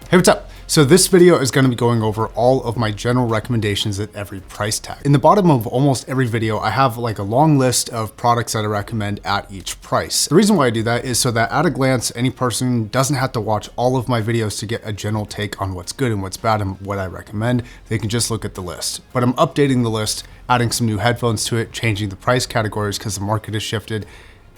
Hey, what's up? So this video is going to be going over all of my general recommendations at every price tag. In the bottom of almost every video, I have like a long list of products that I recommend at each price. The reason why I do that is so that at a glance, any person doesn't have to watch all of my videos to get a general take on what's good and what's bad and what I recommend. They can just look at the list. But I'm updating the list, adding some new headphones to it, changing the price categories because the market has shifted.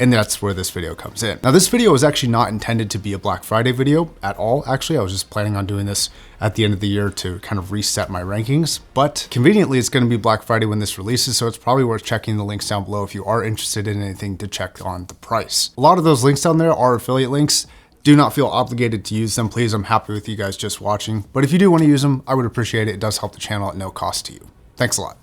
And that's where this video comes in. Now, this video was actually not intended to be a Black Friday video at all. Actually, I was just planning on doing this at the end of the year to kind of reset my rankings. But conveniently, it's going to be Black Friday when this releases, so it's probably worth checking the links down below if you are interested in anything to check on the price. A lot of those links down there are affiliate links. Do not feel obligated to use them, please. I'm happy with you guys just watching. But if you do want to use them, I would appreciate it. It does help the channel at no cost to you. Thanks a lot.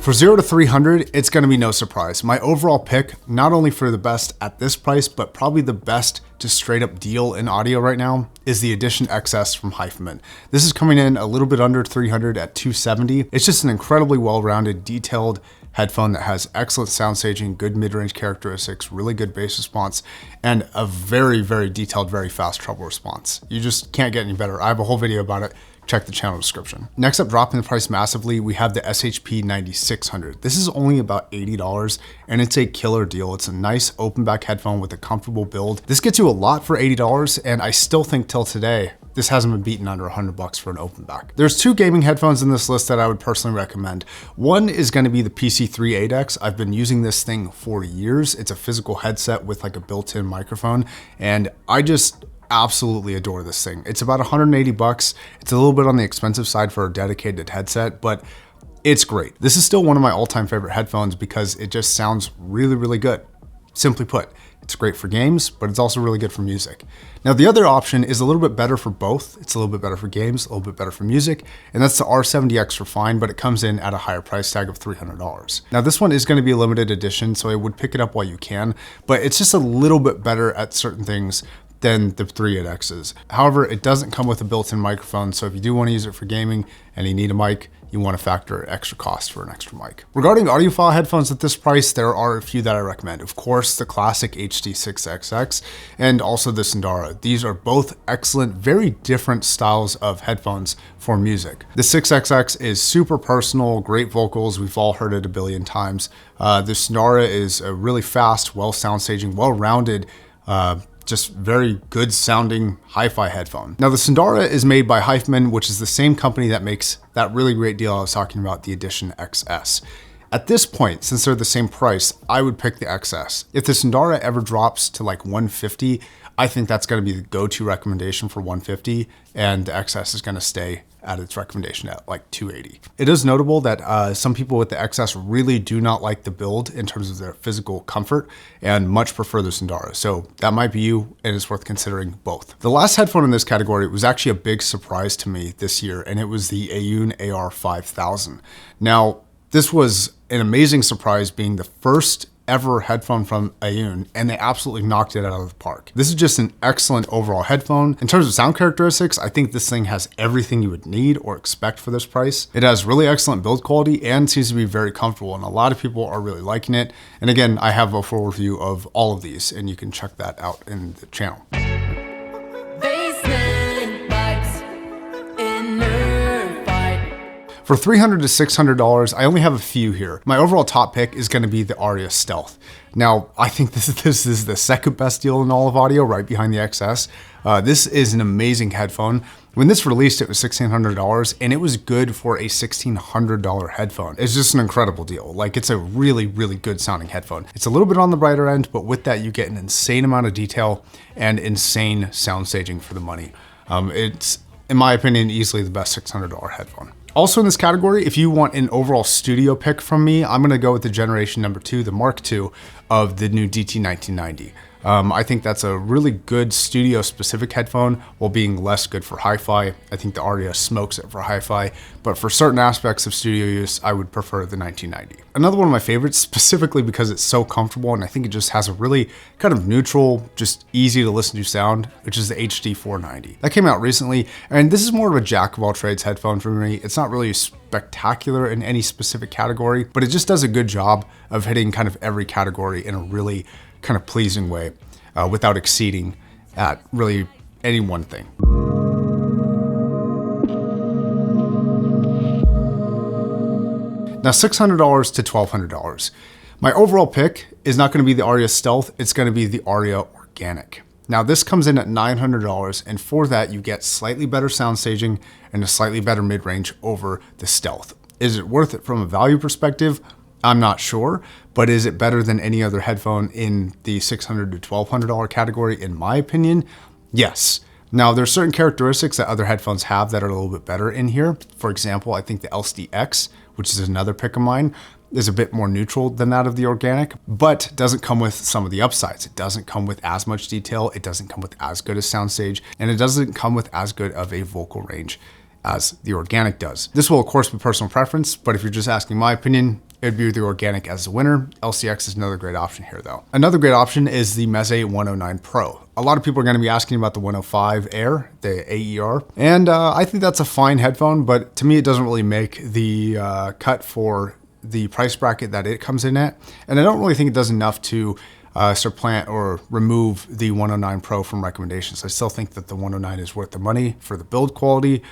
For 0 to 300, it's going to be no surprise. My overall pick, not only for the best at this price, but probably the best to straight up deal in audio right now, is the Edition XS from Hyphaman. This is coming in a little bit under 300 at 270. It's just an incredibly well-rounded, detailed headphone that has excellent sound staging, good mid-range characteristics, really good bass response, and a very, very detailed, very fast treble response. You just can't get any better. I have a whole video about it. Check the channel description. Next up, dropping the price massively, we have the SHP 9600. This is only about $80 and it's a killer deal. It's a nice open back headphone with a comfortable build. This gets you a lot for $80 and I still think till today, this hasn't been beaten under $100 for an open back. There's two gaming headphones in this list that I would personally recommend. One is gonna be the PC3 8X. I've been using this thing for years. It's a physical headset with like a built-in microphone and I just absolutely adore this thing. It's about 180 bucks. It's a little bit on the expensive side for a dedicated headset, but it's great. This is still one of my all-time favorite headphones because it just sounds really, really good. Simply put, it's great for games, but it's also really good for music. Now, the other option is a little bit better for both. It's a little bit better for games, a little bit better for music, and that's the R70X Refine, but it comes in at a higher price tag of $300. Now, this one is going to be a limited edition, so I would pick it up while you can, but it's just a little bit better at certain things than the 3.8Xs. However, it doesn't come with a built-in microphone, so if you do want to use it for gaming and you need a mic, you want to factor extra cost for an extra mic. Regarding audiophile headphones at this price, there are a few that I recommend. Of course, the classic HD6XX and also the Sundara. These are both excellent, very different styles of headphones for music. The 6XX is super personal, great vocals. We've all heard it a billion times. The Sundara is a really fast, well sound staging, well-rounded, just very good sounding hi-fi headphone. Now the Sundara is made by Hyphaman, which is the same company that makes that really great deal I was talking about, the Edition XS. At this point, since they're the same price, I would pick the XS. If the Sundara ever drops to like 150, I think that's gonna be the go-to recommendation for 150, and the XS is gonna stay at its recommendation at like 280. It is notable that some people with the XS really do not like the build in terms of their physical comfort and much prefer the Sundara. So that might be you, and it's worth considering both. The last headphone in this category was actually a big surprise to me this year, and it was the Aoun AR5000. Now, this was an amazing surprise, being the first ever headphone from Aoun, and they absolutely knocked it out of the park. This is just an excellent overall headphone. In terms of sound characteristics, I think this thing has everything you would need or expect for this price. It has really excellent build quality and seems to be very comfortable, and a lot of people are really liking it. And again, I have a full review of all of these, and you can check that out in the channel. For $300 to $600, I only have a few here. My overall top pick is gonna be the Aria Stealth. Now, I think this is the second best deal in all of audio, right behind the XS. This is an amazing headphone. When this released, it was $1,600, and it was good for a $1,600 headphone. It's just an incredible deal. Like, it's a really, really good sounding headphone. It's a little bit on the brighter end, but with that, you get an insane amount of detail and insane sound staging for the money. It's, in my opinion, easily the best $600 headphone. Also in this category, if you want an overall studio pick from me, I'm gonna go with the generation number 2, the Mark II of the new DT1990. I think that's a really good studio specific headphone while being less good for hi-fi. I think the Aria smokes it for hi-fi, but for certain aspects of studio use, I would prefer the 1990. Another one of my favorites, specifically because it's so comfortable and I think it just has a really kind of neutral, just easy to listen to sound, which is the HD 490. That came out recently, and this is more of a jack of all trades headphone for me. It's not really spectacular in any specific category, but it just does a good job of hitting kind of every category in a really kind of pleasing way without exceeding at really any one thing. Now $600 to $1,200. My overall pick is not going to be the Aria Stealth, it's going to be the Aria Organic. Now this comes in at $900, and for that you get slightly better sound staging and a slightly better mid-range over the Stealth. Is it worth it from a value perspective? I'm not sure, but is it better than any other headphone in the $600 to $1,200 category? In my opinion, yes. Now there's certain characteristics that other headphones have that are a little bit better in here. For example, I think the LCD-X, which is another pick of mine, is a bit more neutral than that of the Organic, but doesn't come with some of the upsides. It doesn't come with as much detail, it doesn't come with as good a soundstage, and it doesn't come with as good of a vocal range as the Organic does. This will of course be personal preference, but if you're just asking my opinion, it would be the Organic as the winner. LCX is another great option here though. Another great option is the Meze 109 Pro. A lot of people are going to be asking about the 105 Air, the AER, and I think that's a fine headphone, but to me it doesn't really make the cut for the price bracket that it comes in at, and I don't really think it does enough to supplant or remove the 109 Pro from recommendations. I still think that the 109 is worth the money for the build quality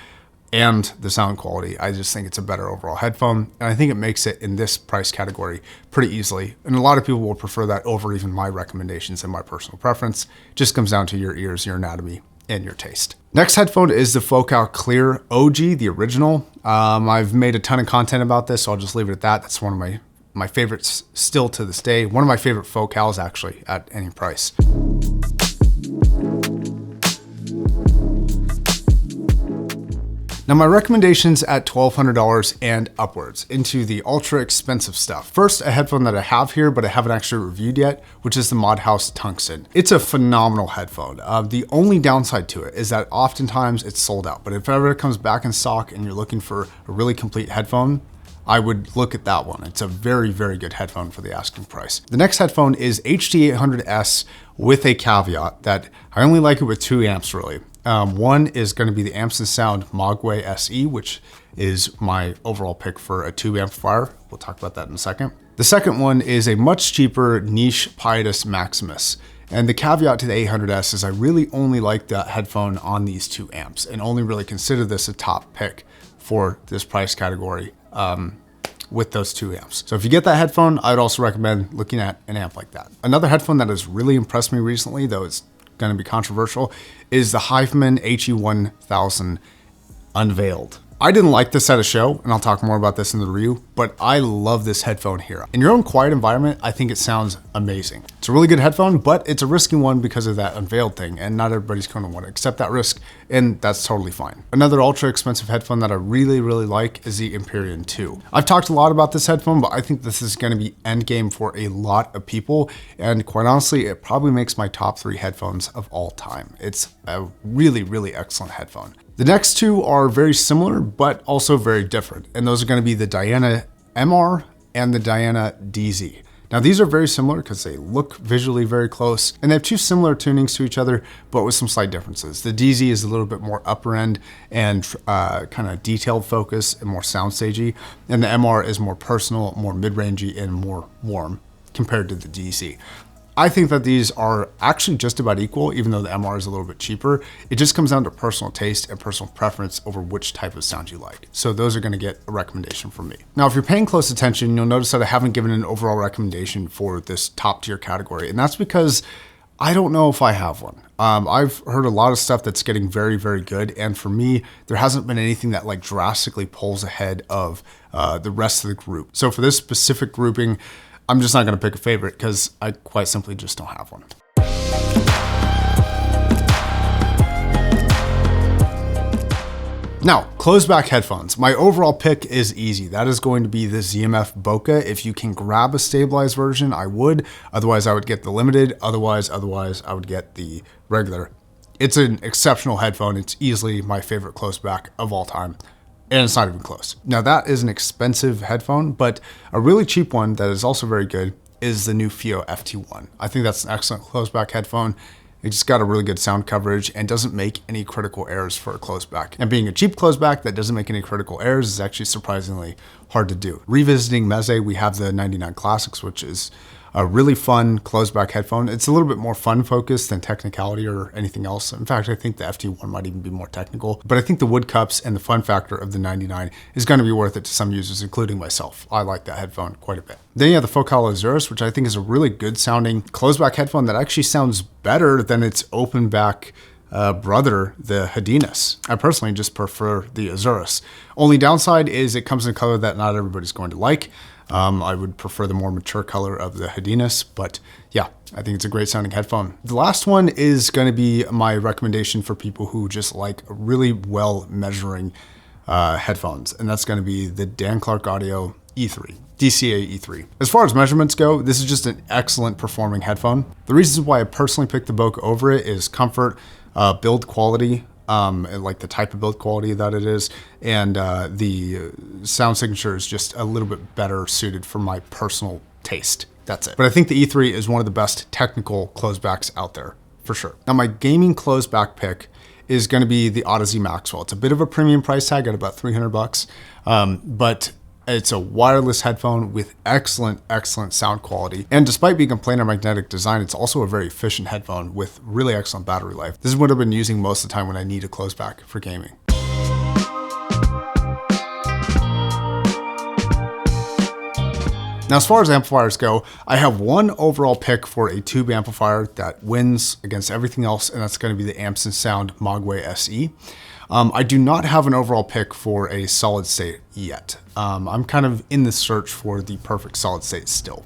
and the sound quality. I just think it's a better overall headphone, and I think it makes it in this price category pretty easily, and a lot of people will prefer that over even my recommendations and my personal preference. It just comes down to your ears, your anatomy, and your taste. Next headphone is the Focal Clear OG, the original. I've made a ton of content about this, so I'll just leave it at that. That's one of my favorites still to this day. One of my favorite Focals actually at any price. Now my recommendations at $1,200 and upwards into the ultra expensive stuff. First, a headphone that I have here, but I haven't actually reviewed yet, which is the Modhouse Tungsten. It's a phenomenal headphone. The only downside to it is that oftentimes it's sold out, but if ever it comes back in stock and you're looking for a really complete headphone, I would look at that one. It's a very, very good headphone for the asking price. The next headphone is HD800S with a caveat that I only like it with 2 amps really. One is going to be the Amps & Sound Mogwai SE, which is my overall pick for a tube amplifier. We'll talk about that in a second. The second one is a much cheaper niche Pietus Maximus. And the caveat to the 800S is I really only like that headphone on these 2 amps and only really consider this a top pick for this price category with those 2 amps. So if you get that headphone, I'd also recommend looking at an amp like that. Another headphone that has really impressed me recently, though it's going to be controversial, is the Hifeman HE1000 Unveiled. I didn't like this at a show, and I'll talk more about this in the review, but I love this headphone here. In your own quiet environment, I think it sounds amazing. It's a really good headphone, but it's a risky one because of that unveiled thing, and not everybody's going to want to accept that risk, and that's totally fine. Another ultra expensive headphone that I really, really like is the Empyrean 2. I've talked a lot about this headphone, but I think this is going to be endgame for a lot of people, and quite honestly, it probably makes my top 3 headphones of all time. It's a really, really excellent headphone. The next 2 are very similar, but also very different. And those are going to be the Diana MR and the Diana DZ. Now these are very similar because they look visually very close and they have 2 similar tunings to each other, but with some slight differences. The DZ is a little bit more upper end and kind of detailed focus and more soundstagey. And the MR is more personal, more mid-rangey and more warm compared to the DZ. I think that these are actually just about equal, even though the MR is a little bit cheaper. It just comes down to personal taste and personal preference over which type of sound you like. So those are going to get a recommendation from me. Now, if you're paying close attention, you'll notice that I haven't given an overall recommendation for this top tier category. And that's because I don't know if I have one. I've heard a lot of stuff that's getting very, very good. And for me, there hasn't been anything that like drastically pulls ahead of the rest of the group. So for this specific grouping, I'm just not going to pick a favorite because I quite simply just don't have one. Now, closed back headphones. My overall pick is easy. That is going to be the ZMF Bokeh. If you can grab a stabilized version, I would. Otherwise, I would get the limited. Otherwise, I would get the regular. It's an exceptional headphone. It's easily my favorite closed back of all time. And it's not even close. Now that is an expensive headphone, but a really cheap one that is also very good is the new FIO FT1. I think that's an excellent closed back headphone. It just got a really good sound coverage and doesn't make any critical errors for a closed back. And being a cheap closed back that doesn't make any critical errors is actually surprisingly hard to do. Revisiting Meze, we have the 99 Classics, which is A really fun closed back headphone. It's a little bit more fun focused than technicality or anything else. In fact, I think the FT1 might even be more technical, but I think the wood cups and the fun factor of the 99 is going to be worth it to some users, including myself. I like that headphone quite a bit. Then you have the Focal Azurus, which I think is a really good sounding closed back headphone that actually sounds better than its open back brother, the Hadinas. I personally just prefer the Azurus. Only downside is it comes in a color that not everybody's going to like. I would prefer the more mature color of the Hadinas, but yeah, I think it's a great sounding headphone. The last one is going to be my recommendation for people who just like really well measuring headphones, and that's going to be the Dan Clark Audio E3. DCA E3. As far as measurements go, this is just an excellent performing headphone. The reasons why I personally picked the Bokeh over it is comfort, build quality, like the type of build quality that it is, and the sound signature is just a little bit better suited for my personal taste. That's it. But I think the E3 is one of the best technical closebacks out there, for sure. Now my gaming closeback pick is going to be the Odyssey Maxwell. It's a bit of a premium price tag at about 300 bucks, but it's a wireless headphone with excellent sound quality. And despite being a planar magnetic design, it's also a very efficient headphone with really excellent battery life. This is what I've been using most of the time when I need a closeback for gaming. Now, as far as amplifiers go, I have one overall pick for a tube amplifier that wins against everything else, and that's going to be the Amps & Sound Mogwai SE. I do not have an overall pick for a solid state yet. I'm kind of in the search for the perfect solid state still.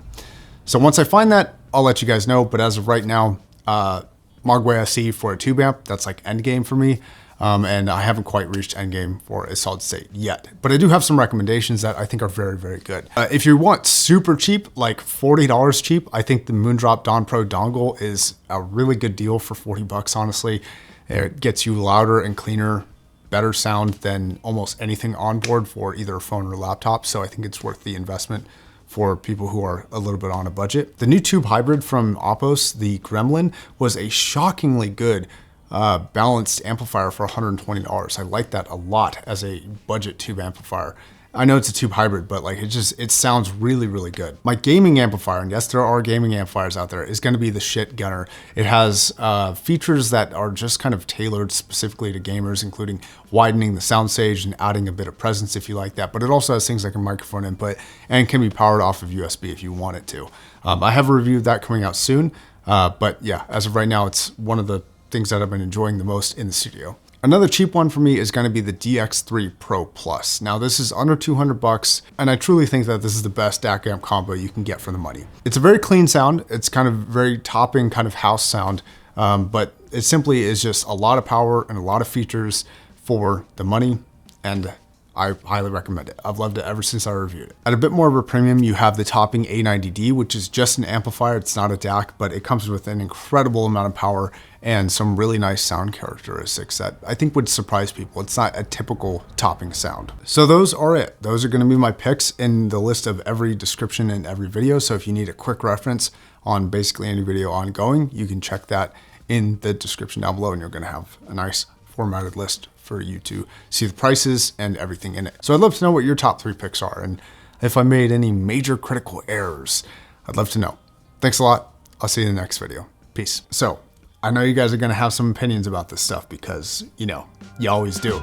So once I find that, I'll let you guys know. But as of right now, Mogwai SE for a tube amp, that's like end game for me. And I haven't quite reached end game for a solid state yet. But I do have some recommendations that I think are very good. If you want super cheap, like $40 cheap, I think the Moondrop Dawn Pro dongle is a really good deal for 40 bucks, honestly. It gets you louder and cleaner, better sound than almost anything on board for either a phone or a laptop. So I think it's worth the investment for people who are a little bit on a budget. The new tube hybrid from Oppos, the Gremlin, was a shockingly good balanced amplifier for $120. I like that a lot as a budget tube amplifier. I know it's a tube hybrid, but like it sounds really good. My gaming amplifier, and yes, there are gaming amplifiers out there, is going to be the Shit Gunner. It has features that are just kind of tailored specifically to gamers, including widening the soundstage and adding a bit of presence if you like that. But it also has things like a microphone input and can be powered off of USB if you want it to. I have a review of that coming out soon, but yeah, as of right now, it's one of the things that I've been enjoying the most in the studio. Another cheap one for me is going to be the DX3 Pro Plus. Now this is under 200 bucks, and I truly think that this is the best DAC amp combo you can get for the money. It's a very clean sound. It's kind of very topping kind of house sound, but it simply is just a lot of power and a lot of features for the money, and I highly recommend it. I've loved it ever since I reviewed it. At a bit more of a premium, you have the Topping A90D, which is just an amplifier. It's not a DAC, but it comes with an incredible amount of power and some really nice sound characteristics that I think would surprise people. It's not a typical Topping sound. So those are it. Those are going to be my picks in the list of every description in every video. So if you need a quick reference on basically any video ongoing, you can check that in the description down below, and you're going to have a nice formatted list for you to see the prices and everything in it. So I'd love to know what your top 3 picks are, and if I made any major critical errors, I'd love to know. Thanks a lot. I'll see you in the next video. Peace. So I know you guys are going to have some opinions about this stuff because, you know, you always do.